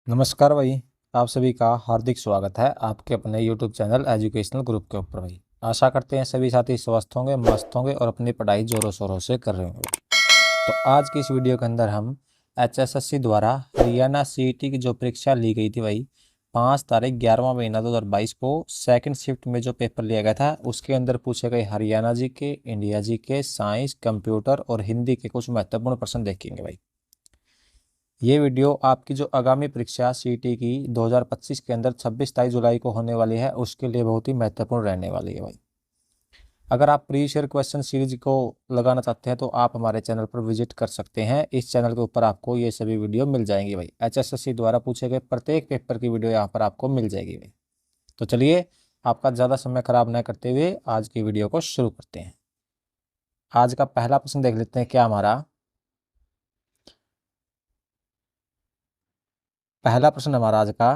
नमस्कार भाई। आप सभी का हार्दिक स्वागत है आपके अपने YouTube चैनल एजुकेशनल ग्रुप के ऊपर भाई। आशा करते हैं सभी साथी स्वस्थ होंगे, मस्त होंगे और अपनी पढ़ाई जोरों शोरों से कर रहे होंगे। तो आज की इस वीडियो के अंदर हम HSSC द्वारा हरियाणा CET की जो परीक्षा ली गई थी भाई 5 तारीख 11वां महीना 2022 को सेकंड शिफ्ट में जो पेपर लिया गया था उसके अंदर पूछे गए हरियाणा जी के, इंडिया जी के, साइंस, कंप्यूटर और हिंदी के कुछ महत्वपूर्ण प्रश्न देखेंगे भाई। ये वीडियो आपकी जो आगामी परीक्षा CET की 2025 के अंदर 26-27 जुलाई को होने वाली है उसके लिए बहुत ही महत्वपूर्ण रहने वाली है भाई। अगर आप प्रीवियस ईयर क्वेश्चन सीरीज को लगाना चाहते हैं तो आप हमारे चैनल पर विजिट कर सकते हैं। इस चैनल के ऊपर आपको ये सभी वीडियो मिल जाएंगी भाई। HSSC द्वारा पूछे गए प्रत्येक पेपर की वीडियो यहाँ पर आपको मिल जाएगी भाई। तो चलिए आपका ज़्यादा समय खराब न करते हुए आज की वीडियो को शुरू करते हैं। आज का पहला प्रश्न देख लेते हैं। क्या हमारा पहला प्रश्न हमारा आज का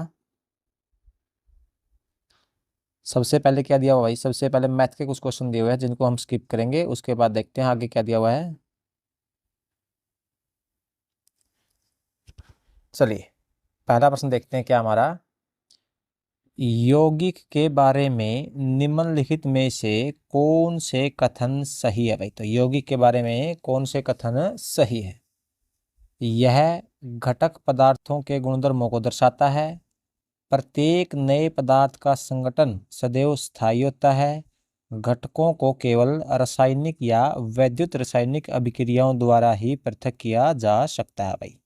सबसे पहले क्या दिया हुआ भाई? सबसे पहले मैथ के कुछ क्वेश्चन दिए हुए हैं जिनको हम स्किप करेंगे, उसके बाद देखते हैं आगे क्या दिया हुआ है। चलिए पहला प्रश्न देखते हैं। क्या हमारा यौगिक के बारे में निम्नलिखित में से कौन से कथन सही है भाई? तो यौगिक के बारे में कौन से कथन सही है? यह घटक पदार्थों के गुणधर्मों को दर्शाता है। प्रत्येक नए पदार्थ का संगठन सदैव स्थायी होता है। घटकों को केवल रासायनिक या वैद्युत रासायनिक अभिक्रियाओं द्वारा ही पृथक किया जा सकता है भाई।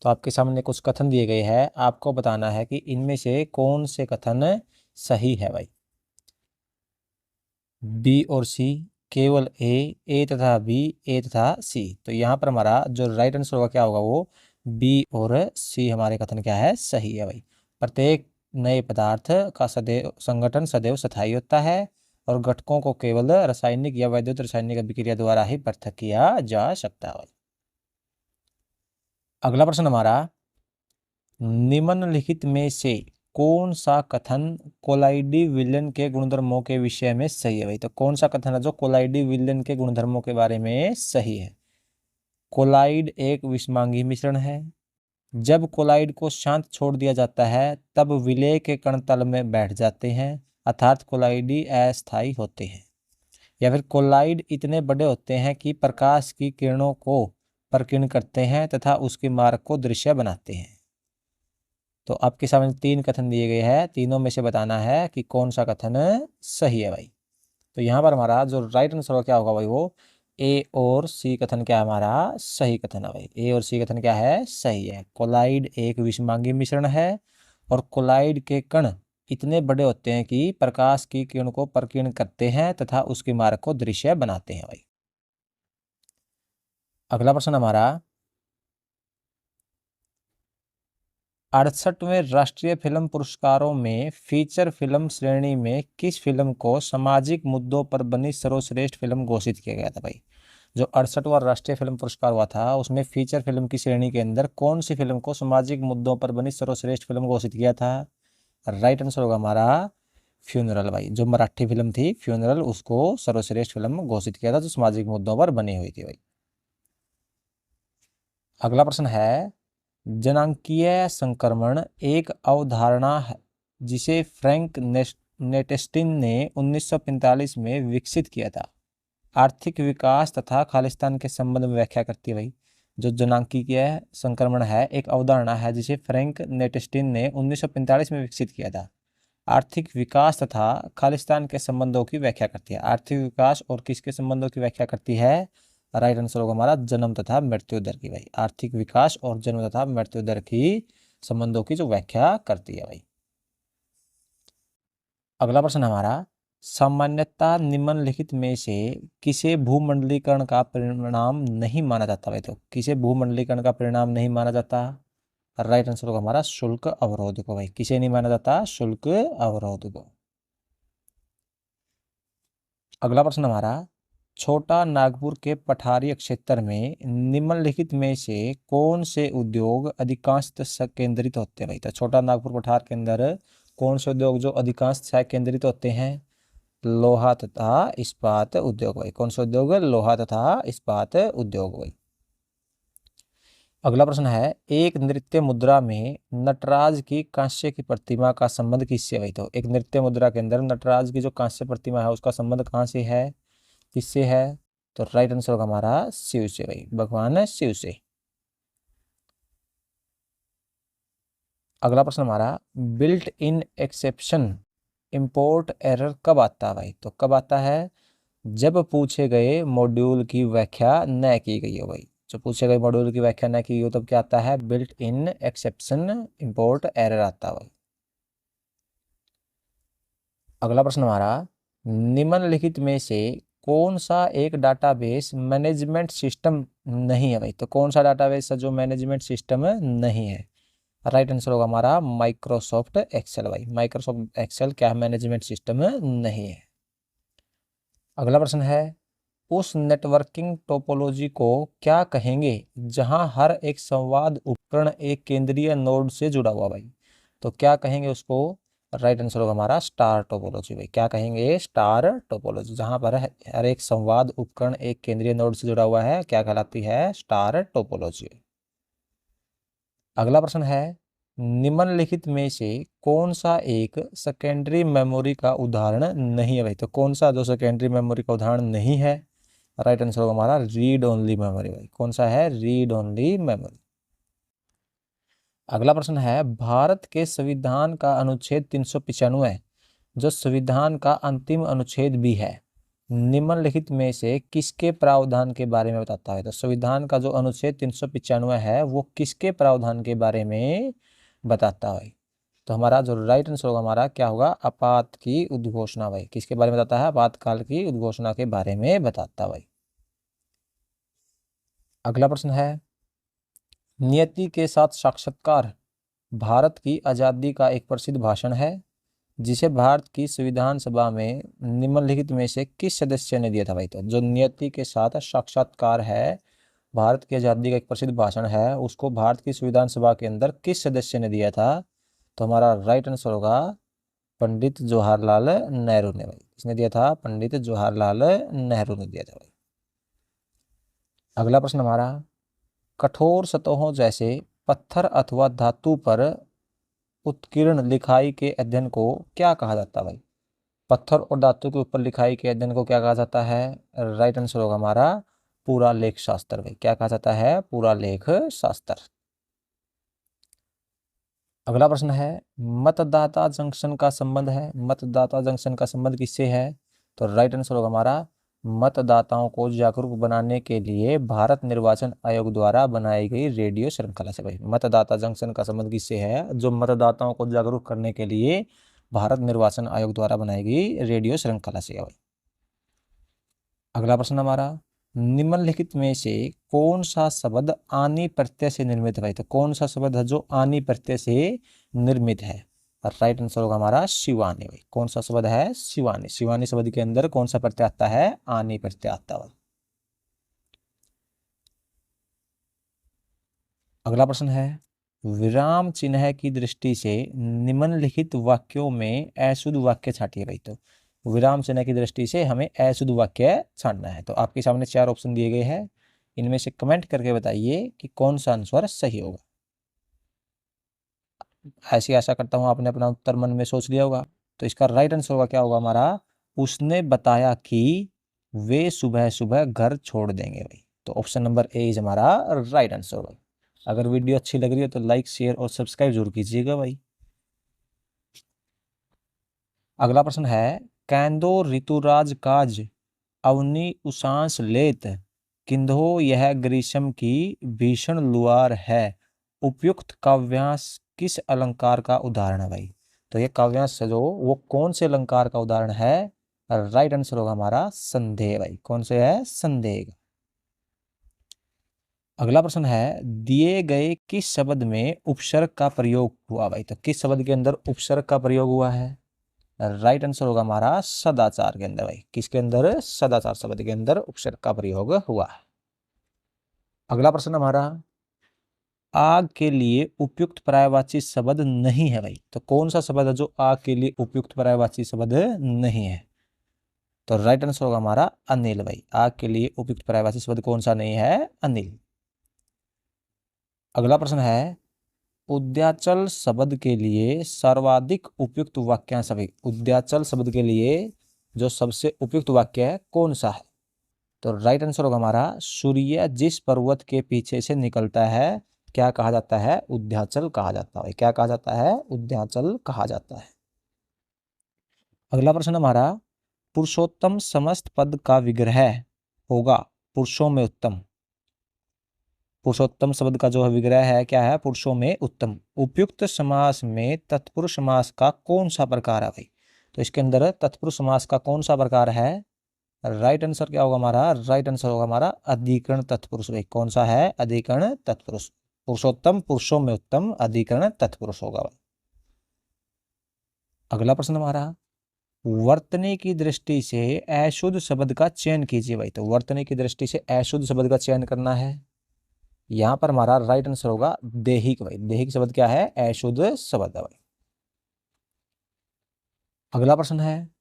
तो आपके सामने कुछ कथन दिए गए हैं, आपको बताना है कि इनमें से कौन से कथन सही है भाई। बी और सी, केवल ए तथा बी, ए तथा सी। तो यहाँ पर हमारा जो राइट आंसर होगा क्या होगा? वो बी और सी हमारे कथन क्या है? सही है भाई। प्रत्येक नए पदार्थ का सदैव संगठन सदैव स्थायी होता है और घटकों को केवल रासायनिक या वैद्युत रासायनिक अभिक्रिया द्वारा ही पृथक किया जा सकता है भाई। अगला प्रश्न हमारा, निम्नलिखित में से कौन सा कथन कोलाइडी विलयन के गुणधर्मों के विषय में सही है भाई? तो कौन सा कथन है जो कोलाइडी विलयन के गुणधर्मों के बारे में सही है? कोलाइड एक विषमांगी मिश्रण है। जब कोलाइड को शांत छोड़ दिया जाता है तब विलेय के कण तल में बैठ जाते हैं अर्थात कोलाइडी अस्थायी होते हैं। या फिर कोलाइड इतने बड़े होते हैं कि प्रकाश की किरणों को प्रकीर्ण करते हैं तथा उसके मार्ग को दृश्य बनाते हैं। तो आपके सामने 3 कथन दिए गए हैं, तीनों में से बताना है कि कौन सा कथन सही है भाई। तो यहाँ पर हमारा जो राइट आंसर क्या होगा भाई? वो ए और सी कथन क्या है? हमारा सही कथन है भाई। ए और सी कथन क्या है? सही है। कोलाइड एक विषमांगी मिश्रण है और कोलाइड के कण इतने बड़े होते हैं कि प्रकाश की किरण को प्रकीर्ण करते हैं तथा उसके मार्ग को दृश्य बनाते हैं भाई। अगला प्रश्न हमारा, 68वें राष्ट्रीय फिल्म पुरस्कारों में फीचर फिल्म श्रेणी में किस फिल्म को सामाजिक मुद्दों पर बनी सर्वश्रेष्ठ फिल्म घोषित किया गया था भाई? जो 68वां राष्ट्रीय फिल्म पुरस्कार हुआ था उसमें फीचर फिल्म की श्रेणी के अंदर कौन सी फिल्म को सामाजिक मुद्दों पर बनी सर्वश्रेष्ठ फिल्म घोषित किया था? राइट आंसर होगा हमारा फ्यूनरल भाई। जो मराठी फिल्म थी फ्यूनरल, उसको सर्वश्रेष्ठ फिल्म घोषित किया था जो सामाजिक मुद्दों पर बनी हुई थी भाई। अगला प्रश्न है, जनांकीय संक्रमण एक अवधारणा है जिसे फ्रैंक नेटेस्टिन ने 1945 में विकसित किया था। आर्थिक विकास तथा खालिस्तान के संबंध में व्याख्या करती है भाई। जो जनांकीय संक्रमण है एक अवधारणा है जिसे फ्रैंक नेटेस्टिन ने 1945 में विकसित किया था। आर्थिक विकास तथा खालिस्तान के संबंधों की व्याख्या करती है। आर्थिक विकास और किसके संबंधों की व्याख्या करती है? राइट आंसर होगा हमारा जन्म तथा मृत्यु दर की भाई। आर्थिक विकास और जन्म तथा मृत्यु दर की संबंधों की जो व्याख्या करती है भाई। अगला प्रश्न हमारा, सामान्यतः निम्नलिखित में से किसे भूमंडलीकरण का परिणाम नहीं माना जाता भाई? तो किसे भूमंडलीकरण का परिणाम नहीं माना जाता? राइट आंसर होगा हमारा शुल्क अवरोध को भाई। किसे नहीं माना जाता? शुल्क अवरोध को। अगला प्रश्न हमारा, छोटा नागपुर के पठारी क्षेत्र में निम्नलिखित में से कौन से उद्योग अधिकांशतः केंद्रित होते हैं भाई? तो छोटा नागपुर पठार के अंदर कौन से उद्योग जो अधिकांश केंद्रित होते हैं? लोहा तथा इस्पात उद्योग भाई। कौन से उद्योग? लोहा तथा इस्पात उद्योग भाई। अगला प्रश्न है, एक नृत्य मुद्रा में नटराज की कांस्य की प्रतिमा का संबंध किससे है भाई? तो एक नृत्य मुद्रा के अंदर नटराज की जो कांस्य प्रतिमा है उसका संबंध कहाँ से है, किससे है? तो राइट आंसर होगा हमारा शिव से भाई, भगवान शिव से। अगला प्रश्न हमारा, built in exception import error कब आता है भाई? तो कब आता है? जब पूछे गए मॉड्यूल की व्याख्या न की गई हो भाई। जो पूछे गए मॉड्यूल की व्याख्या न की हो तब क्या आता है? Built in exception import error आता है भाई। अगला प्रश्न हमारा, निम्नलिखित में से कौन सा एक डाटाबेस मैनेजमेंट सिस्टम नहीं है भाई? तो कौन सा डाटाबेस है जो मैनेजमेंट सिस्टम नहीं है? राइट आंसर होगा हमारा माइक्रोसॉफ्ट एक्सेल भाई। माइक्रोसॉफ्ट एक्सेल क्या है? मैनेजमेंट सिस्टम नहीं है। अगला प्रश्न है, उस नेटवर्किंग टोपोलॉजी को क्या कहेंगे जहां हर एक संवाद उपकरण एक केंद्रीय नोड से जुड़ा हुआ भाई? तो क्या कहेंगे उसको? राइट आंसर होगा हमारा स्टार टोपोलॉजी भाई। क्या कहेंगे? Star topology. जहां पर हर एक संवाद उपकरण एक केंद्रीय नोड से जुड़ा हुआ है, क्या कहलाती है? Star topology. अगला प्रश्न है, निम्नलिखित में से कौन सा एक सेकेंडरी मेमोरी का उदाहरण नहीं है भाई? तो कौन सा जो सेकेंडरी मेमोरी का उदाहरण नहीं है? राइट आंसर होगा हमारा रीड ओनली मेमोरी भाई। कौन सा है? Read only memory. अगला प्रश्न है, भारत के संविधान का अनुच्छेद 395 जो संविधान का अंतिम अनुच्छेद भी है, निम्नलिखित में से किसके प्रावधान के बारे में बताता है? तो संविधान का जो अनुच्छेद 395 है वो किसके प्रावधान के बारे में बताता है? तो हमारा जो राइट आंसर होगा हमारा क्या होगा? आपात की उद्घोषणा भाई। किसके बारे में बताता है? आपातकाल की उद्घोषणा के बारे में बताता भाई। अगला प्रश्न है, नियति के साथ साक्षात्कार भारत की आज़ादी का एक प्रसिद्ध भाषण है जिसे भारत की संविधान सभा में निम्नलिखित में से किस सदस्य ने दिया था भाई? तो जो नियति के साथ साक्षात्कार है भारत की आज़ादी का एक प्रसिद्ध भाषण है, उसको भारत की संविधान सभा के अंदर किस सदस्य ने दिया था? तो हमारा राइट आंसर होगा पंडित जवाहरलाल नेहरू ने भाई। किसने दिया था? पंडित जवाहरलाल नेहरू ने दिया था भाई। अगला प्रश्न हमारा, कठोर सतहों जैसे पत्थर अथवा धातु पर उत्कीर्ण लिखाई के अध्ययन को क्या कहा जाता है भाई? पत्थर और धातु के ऊपर लिखाई के अध्ययन को क्या कहा जाता है? राइट आंसर होगा हमारा पूरा लेख शास्त्र भाई। क्या कहा जाता है? पूरा लेख शास्त्र। अगला प्रश्न है, मतदाता जंक्शन का संबंध है, मतदाता जंक्शन का संबंध किससे है? तो राइट आंसर होगा हमारा मतदाताओं को जागरूक बनाने के लिए भारत निर्वाचन आयोग द्वारा बनाई गई रेडियो श्रृंखला से भाई। मतदाता जंक्शन का संबंध किससे है? जो मतदाताओं को जागरूक करने के लिए भारत निर्वाचन आयोग द्वारा बनाई गई रेडियो श्रृंखला से है भाई। अगला प्रश्न हमारा, निम्नलिखित में से कौन सा शब्द आनी प्रत्यय से निर्मित है भाई? तो कौन सा शब्द है जो आनी प्रत्यय से निर्मित है? राइट आंसर होगा हमारा शिवानी भाई। कौन सा शब्द है? शिवानी। शिवानी शब्द के अंदर कौन सा प्रत्यय आता है? आनी प्रत्यय आता है। अगला प्रश्न है, विराम चिन्ह की दृष्टि से निम्नलिखित वाक्यों में अशुद्ध वाक्य छांटिए भाई। तो विराम चिन्ह की दृष्टि से हमें अशुद्ध वाक्य छांटना है। तो आपके सामने 4 ऑप्शन दिए गए हैं, इनमें से कमेंट करके बताइए कि कौन सा आंसर सही होगा। ऐसी आशा करता हूं आपने अपना उत्तर मन में सोच लिया होगा। तो इसका राइट आंसर होगा क्या होगा हमारा? उसने बताया कि वे सुबह सुबह घर छोड़ देंगे भाई। तो ऑप्शन नंबर ए इज हमारा राइट आंसर भाई। अगर वीडियो अच्छी लग रही है तो लाइक शेयर और सब्सक्राइब जरूर कीजिएगा भाई। अगला प्रश्न है, कैंदो ऋतुराज काज अवनी उषांश लेत किंधो यह ग्रीष्म की भीषण लुआर है, उपयुक्त काव्यांश किस अलंकार का उदाहरण है भाई? तो ये काव्यांश जो वो कौन से अलंकार का उदाहरण है? राइट आंसर होगा हमारा संदेह भाई। कौन से है? संदेह। अगला प्रश्न है, दिए गए किस शब्द में उपसर्ग का प्रयोग हुआ भाई? तो किस शब्द के अंदर उपसर्ग का प्रयोग हुआ है? राइट आंसर होगा हमारा सदाचार के अंदर भाई। किसके अंदर? सदाचार शब्द के अंदर उपसर्ग का प्रयोग हुआ है। अगला प्रश्न हमारा, आग के लिए उपयुक्त पर्यायवाची शब्द नहीं है भाई। तो कौन सा शब्द है जो आग के लिए उपयुक्त पर्यायवाची शब्द नहीं है? तो राइट आंसर होगा हमारा अनिल भाई। आग के लिए उपयुक्त पर्यायवाची शब्द कौन सा नहीं है? अनिल। अगला प्रश्न है उद्याचल शब्द के लिए सर्वाधिक उपयुक्त वाक्यांश भाई। उद्याचल शब्द के लिए जो सबसे उपयुक्त वाक्य है कौन सा है? तो राइट आंसर होगा हमारा सूर्य जिस पर्वत के पीछे से निकलता है क्या कहा जाता है? उद्याचल कहा जाता है। क्या कहा जाता है? उद्याचल कहा जाता है। अगला प्रश्न हमारा पुरुषोत्तम समस्त पद का विग्रह होगा पुरुषों में उत्तम। पुरुषोत्तम शब्द का जो विग्रह है क्या है? पुरुषों में उत्तम। उपयुक्त समास में तत्पुरुष समास का कौन सा प्रकार है भाई? तो इसके अंदर तत्पुरुष समास का कौन सा प्रकार है? राइट आंसर क्या होगा हमारा? राइट आंसर होगा हमारा अधिकरण तत्पुरुष भाई। कौन सा है? अधिकरण तत्पुरुष। पुरुषोत्तम पुरुषों में उत्तम अधिकरण तत्पुरुष होगा भाई। अगला प्रश्न हमारा वर्तनी की दृष्टि से अशुद्ध शब्द का चयन कीजिए भाई। तो वर्तनी की दृष्टि से अशुद्ध शब्द का चयन करना है। यहां पर हमारा राइट आंसर होगा देहिक भाई। देहिक शब्द क्या है? अशुद्ध शब्द है भाई। अगला प्रश्न है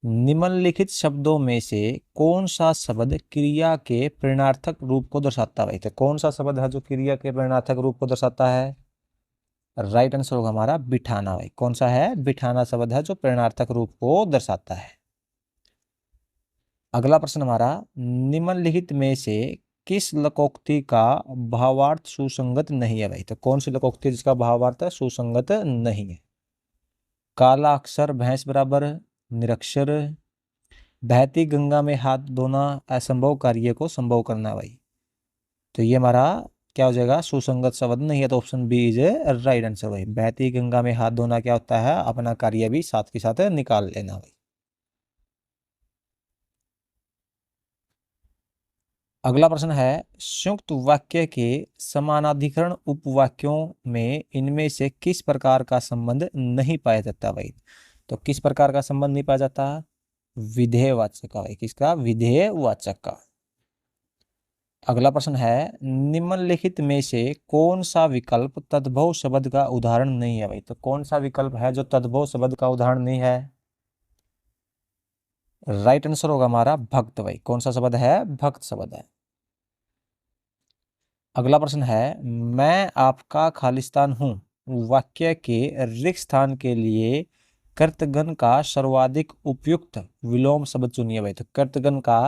निम्नलिखित शब्दों में से कौन सा शब्द क्रिया के प्रेरणार्थक रूप को दर्शाता है भाई? तो कौन सा शब्द है जो क्रिया के प्रेरणार्थक रूप को दर्शाता है? राइट आंसर होगा हमारा बिठाना भाई। कौन सा है? बिठाना शब्द है जो प्रेरणार्थक रूप को दर्शाता है। अगला प्रश्न हमारा निम्नलिखित में से किस लोकोक्ति का भावार्थ सुसंगत नहीं है भाई? तो कौन सी लोकोक्ति जिसका भावार्थ सुसंगत नहीं है? काला अक्षर भैंस बराबर, निरक्षर, बहती गंगा में हाथ धोना असंभव कार्य को संभव करना भाई। तो ये हमारा क्या हो जाएगा? सुसंगत शब्द नहीं है। तो option B is right answer भाई। बहती गंगा में हाथ धोना क्या होता है? अपना कार्य भी साथ के साथ निकाल लेना भाई। अगला प्रश्न है संयुक्त वाक्य के समानाधिकरण उपवाक्यों में इनमें से किस प्रकार का संबंध नहीं पाया जाता भाई? तो किस प्रकार का संबंध नहीं पाया जाता? विधेयवाचक का भाई। किसका? विधेयवाचक का। अगला प्रश्न है निम्नलिखित में से कौन सा विकल्प तद्भव शब्द का उदाहरण नहीं है भाई? तो कौन सा विकल्प है जो तद्भव शब्द का उदाहरण नहीं है? राइट आंसर होगा हमारा भक्त भाई। कौन सा शब्द है? भक्त शब्द है। अगला प्रश्न है मैं आपका खालिस्तान हूं वाक्य के रिक्त स्थान के लिए कर्तगण का सर्वाधिक उपयुक्त विलोम शब्द चुनिए भाई। तो कर्तगण का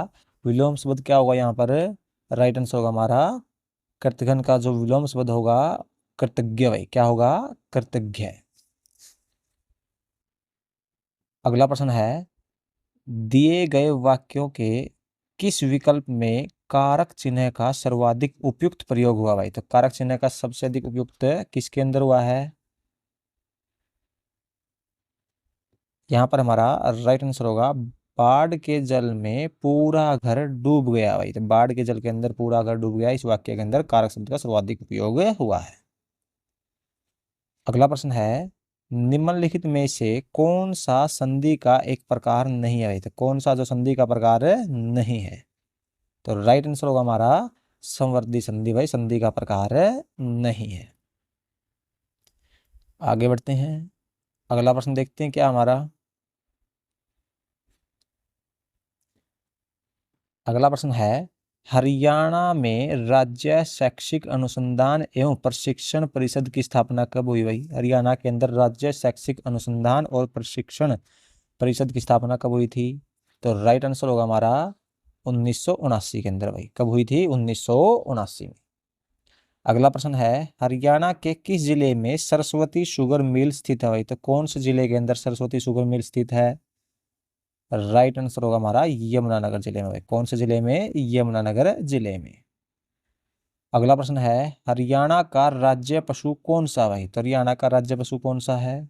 विलोम शब्द क्या होगा यहाँ पर? राइट आंसर होगा हमारा कर्तगण का जो विलोम शब्द होगा कृतज्ञ भाई। क्या होगा? कृतज्ञ। अगला प्रश्न है दिए गए वाक्यों के किस विकल्प में कारक चिन्ह का सर्वाधिक उपयुक्त प्रयोग हुआ भाई? तो कारक चिन्ह का सबसे अधिक उपयुक्त किसके अंदर हुआ है? यहाँ पर हमारा राइट आंसर होगा बाढ़ के जल में पूरा घर डूब गया भाई। तो बाढ़ के जल के अंदर पूरा घर डूब गया इस वाक्य के अंदर कारक शब्द का सर्वाधिक उपयोग हुआ है। अगला प्रश्न है निम्नलिखित में से कौन सा संधि का एक प्रकार नहीं है भाई? तो कौन सा जो संधि का प्रकार नहीं है? तो राइट आंसर होगा हमारा संवर्धी संधि भाई। संधि का प्रकार नहीं है। आगे बढ़ते हैं। अगला प्रश्न देखते हैं क्या हमारा। अगला प्रश्न है हरियाणा में राज्य शैक्षिक अनुसंधान एवं प्रशिक्षण परिषद की स्थापना कब हुई भाई? हरियाणा के अंदर राज्य शैक्षिक अनुसंधान और प्रशिक्षण परिषद की स्थापना कब हुई थी? तो राइट आंसर होगा हमारा 1979 के अंदर भाई। कब हुई थी? 1979 में। अगला प्रश्न है हरियाणा के किस जिले में सरस्वती शुगर मिल स्थित है भाई? तो कौन से जिले के अंदर सरस्वती शुगर मिल स्थित है? राइट आंसर होगा हमारा यमुनानगर जिले में भाई। कौन से जिले में? यमुनानगर जिले में। अगला प्रश्न है हरियाणा का राज्य पशु कौन सा भाई? तो हरियाणा का राज्य पशु कौन सा है?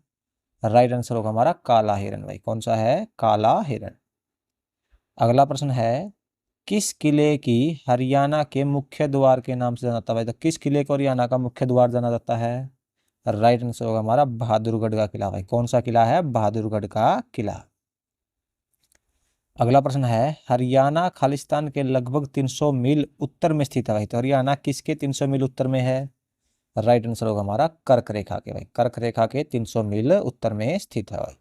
राइट आंसर होगा हमारा काला हिरण भाई। कौन सा है? काला हिरण। अगला प्रश्न है किस किले की हरियाणा के मुख्य द्वार के नाम से जाना जाता है भाई? तो किस किले को हरियाणा का मुख्य द्वार जाना जाता है? राइट आंसर होगा हमारा बहादुरगढ़ का किला भाई। कौन सा किला है? बहादुरगढ़ का किला। अगला प्रश्न है हरियाणा खालिस्तान के लगभग 300 मील उत्तर में स्थित है भाई। तो हरियाणा किसके 300 मील उत्तर में है? राइट आंसर होगा हमारा कर्क रेखा के भाई। कर्क रेखा के 300 मील उत्तर में स्थित है भाई।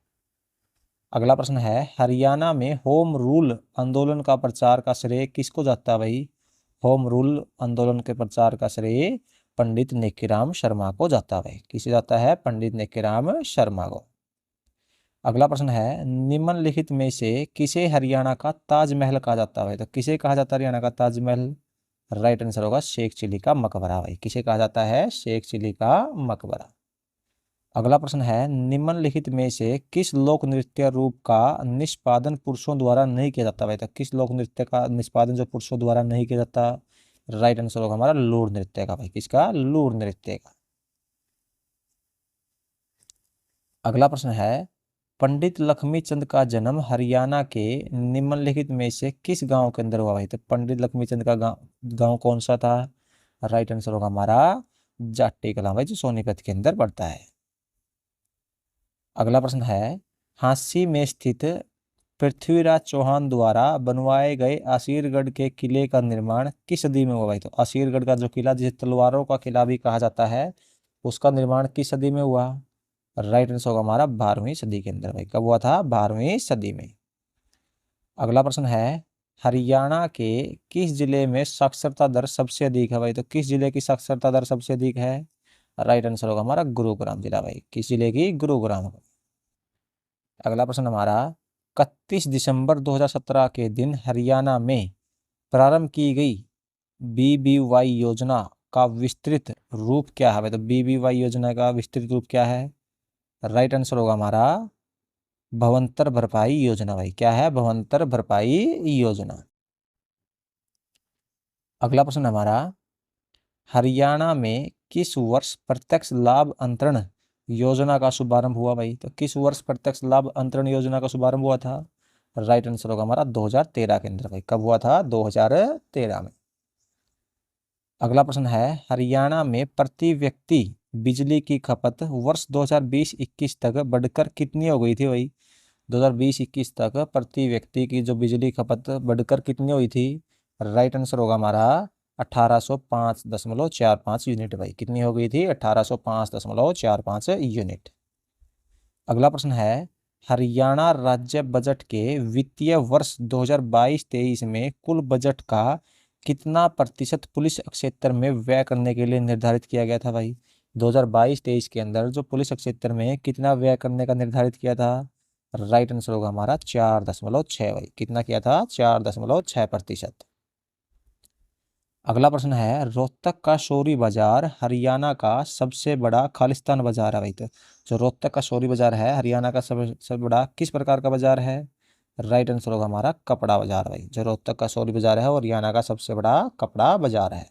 अगला प्रश्न है हरियाणा में होम रूल आंदोलन का प्रचार का श्रेय किसको जाता है भाई? होम रूल आंदोलन के प्रचार का श्रेय पंडित नेकीराम शर्मा को जाता है भाई। किसे जाता है? पंडित नेकीराम शर्मा को। अगला प्रश्न है, निम्नलिखित में से किसे हरियाणा का ताजमहल कहा जाता है भाई? तो किसे कहा जाता है हरियाणा का ताजमहल? राइट आंसर होगा शेख चिली का मकबरा भाई। किसे कहा जाता है? शेख चिली का मकबरा। अगला प्रश्न है, निम्नलिखित में से किस लोक नृत्य रूप का निष्पादन पुरुषों द्वारा नहीं किया जाता भाई? तो किस लोक नृत्य का निष्पादन जो पुरुषों द्वारा नहीं किया जाता? राइट आंसर होगा हमारा लूर नृत्य का भाई। किसका? लूर नृत्य का। अगला प्रश्न है, पंडित लक्ष्मीचंद का जन्म हरियाणा के निम्नलिखित में से किस गांव के अंदर हुआ भाई? तो पंडित लक्ष्मीचंद का गांव कौन सा था? राइट आंसर होगा हमारा जाट्टी कलां भाई, जो सोनीपत के अंदर पड़ता है। अगला प्रश्न है, हांसी में स्थित पृथ्वीराज चौहान द्वारा बनवाए गए असीरगढ़ के किले का निर्माण किस सदी में हुआ भाई? तो असीरगढ़ का जो किला, जिसे तलवारों का किला भी कहा जाता है, उसका निर्माण किस सदी में हुआ? राइट आंसर होगा हमारा 12वीं सदी के अंदर भाई। कब हुआ था? 12वीं सदी में। अगला प्रश्न है, हरियाणा के किस जिले में साक्षरता दर सबसे अधिक है भाई? तो किस जिले की साक्षरता दर सबसे अधिक है? राइट आंसर होगा हमारा गुरुग्राम जिला भाई। किस जिले की? गुरुग्राम। अगला प्रश्न हमारा, 31 दिसंबर 2017 के दिन हरियाणा में प्रारंभ की गई BBY योजना का विस्तृत रूप क्या है भाई? तो BBY योजना का विस्तृत रूप क्या है? राइट आंसर होगा हमारा भवंतर भरपाई योजना भाई। क्या है? भवंतर भरपाई योजना। अगला प्रश्न हमारा, हरियाणा में किस वर्ष प्रत्यक्ष लाभ अंतरण योजना का शुभारंभ हुआ भाई? तो किस वर्ष प्रत्यक्ष लाभ अंतरण योजना का शुभारंभ हुआ था? राइट आंसर होगा हमारा 2013 के अंदर भाई। कब हुआ था? 2013 में। अगला प्रश्न है, हरियाणा में प्रति व्यक्ति बिजली की खपत वर्ष 2020-21 तक बढ़कर कितनी हो गई थी भाई? 2020-21 तक प्रति व्यक्ति की जो बिजली खपत बढ़कर कितनी हुई थी? राइट आंसर होगा हमारा 1805.45 यूनिट भाई। कितनी हो गई थी? 1805.45 यूनिट। अगला प्रश्न है, हरियाणा राज्य बजट के वित्तीय वर्ष 2022-23 में कुल बजट का कितना प्रतिशत पुलिस क्षेत्र में व्यय करने के लिए निर्धारित किया गया था भाई? 2022-23 के अंदर जो पुलिस क्षेत्र में कितना व्यय करने का निर्धारित किया था? राइट आंसर होगा हमारा 4.6 भाई। कितना किया था? 4.6%। अगला प्रश्न है, रोहतक का शौरी बाजार हरियाणा का सबसे बड़ा खालिस्तान बाजार है भाई। तो जो रोहतक का शौरी बाजार है हरियाणा का सबसे बड़ा किस प्रकार का बाजार है? राइट आंसर होगा हमारा कपड़ा बाजार भाई। जो रोहतक का शौरी बाजार है वो हरियाणा का सबसे बड़ा कपड़ा बाजार है।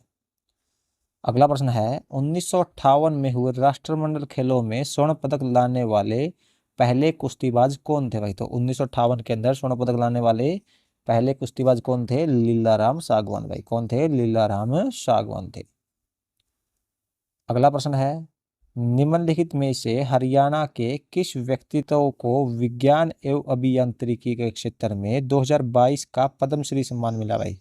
अगला प्रश्न है, 1958 में हुए राष्ट्रमंडल खेलों में स्वर्ण पदक लाने वाले पहले कुश्तीबाज कौन थे भाई? तो 1958 के अंदर स्वर्ण पदक लाने वाले पहले कुश्तीबाज कौन थे? लीलाराम सागवान भाई। कौन थे? लीलाराम सागवान थे। अगला प्रश्न है, निम्नलिखित में से हरियाणा के किस व्यक्तित्व को विज्ञान एवं अभियांत्रिकी के क्षेत्र में 2022 का पद्मश्री सम्मान मिला भाई?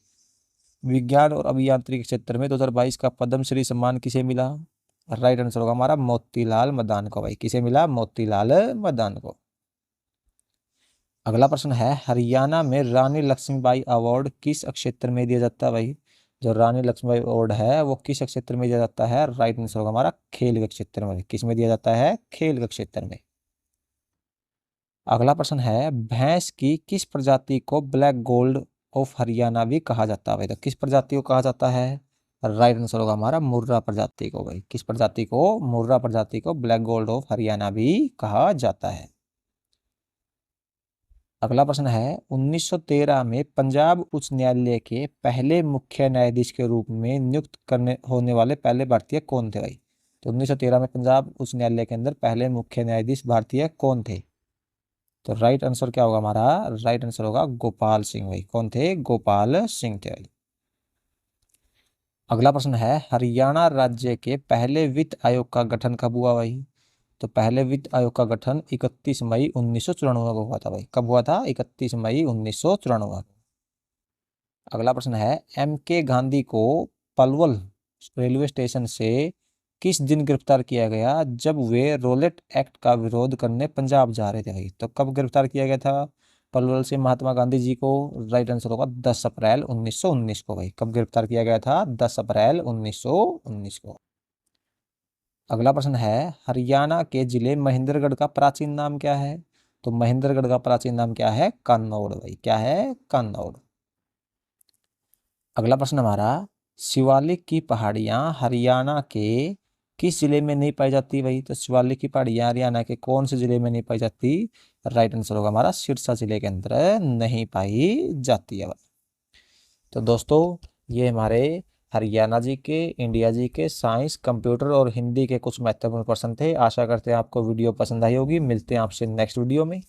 विज्ञान और अभियांत्रिकी क्षेत्र में 2022 का पद्मश्री सम्मान किसे मिला? राइट आंसर होगा हमारा मोतीलाल मदान को भाई। किसे मिला? मोतीलाल मदान को। अगला प्रश्न है, हरियाणा में रानी लक्ष्मीबाई अवार्ड किस क्षेत्र में दिया जाता है भाई? जो रानी लक्ष्मीबाई अवार्ड है वो किस क्षेत्र में दिया जाता है? राइट आंसर होगा हमारा खेल के क्षेत्र में। किस में दिया जाता है? खेल के क्षेत्र में। अगला प्रश्न है, भैंस की किस प्रजाति को ब्लैक गोल्ड ऑफ हरियाणा भी कहा जाता है भाई? तो किस प्रजाति को कहा जाता है? राइट आंसर होगा हमारा मुर्रा प्रजाति को भाई। किस प्रजाति को? मुर्रा प्रजाति को ब्लैक गोल्ड ऑफ हरियाणा भी कहा जाता है। अगला प्रश्न है, 1913 में पंजाब उच्च न्यायालय के पहले मुख्य न्यायाधीश के रूप में नियुक्त करने होने वाले पहले भारतीय कौन थे भाई? तो 1913 में पंजाब उच्च न्यायालय के अंदर पहले मुख्य न्यायाधीश भारतीय कौन थे? तो राइट आंसर क्या होगा हमारा? राइट आंसर होगा गोपाल सिंह भाई। कौन थे? गोपाल सिंह थे भाई। अगला प्रश्न है, हरियाणा राज्य के पहले वित्त आयोग का गठन कब हुआ भाई? तो पहले वित्त आयोग का गठन 31 मई 1994 को हुआ था भाई। कब हुआ था? 31 मई 1994। अगला प्रश्न है, MK गांधी को पलवल रेलवे स्टेशन से किस दिन गिरफ्तार किया गया जब वे रोलेट एक्ट का विरोध करने पंजाब जा रहे थे भाई? तो कब गिरफ्तार किया गया था पलवल से महात्मा गांधी जी को? राइट आंसर होगा 10 अप्रैल 1919 को भाई। कब गिरफ्तार किया गया था? 10 अप्रैल 1919 को। अगला प्रश्न है, हरियाणा के जिले महेंद्रगढ़ का प्राचीन नाम क्या है? तो महेंद्रगढ़ का प्राचीन नाम क्या है? कन्नौड़ भाई, क्या है? कन्नौड़। अगला प्रश्न हमारा, शिवालिक की पहाड़ियां हरियाणा के किस जिले में नहीं पाई जाती भाई? तो शिवालिक की पहाड़ियां हरियाणा के कौन से जिले में नहीं पाई जाती? राइट आंसर होगा हमारा सिरसा जिले के अंदर नहीं पाई जाती है भाई। तो दोस्तों, ये हमारे हरियाणा जी के, इंडिया जी के साइंस, कंप्यूटर और हिंदी के कुछ महत्वपूर्ण प्रश्न थे। आशा करते हैं आपको वीडियो पसंद आई होगी। मिलते हैं आपसे नेक्स्ट वीडियो में।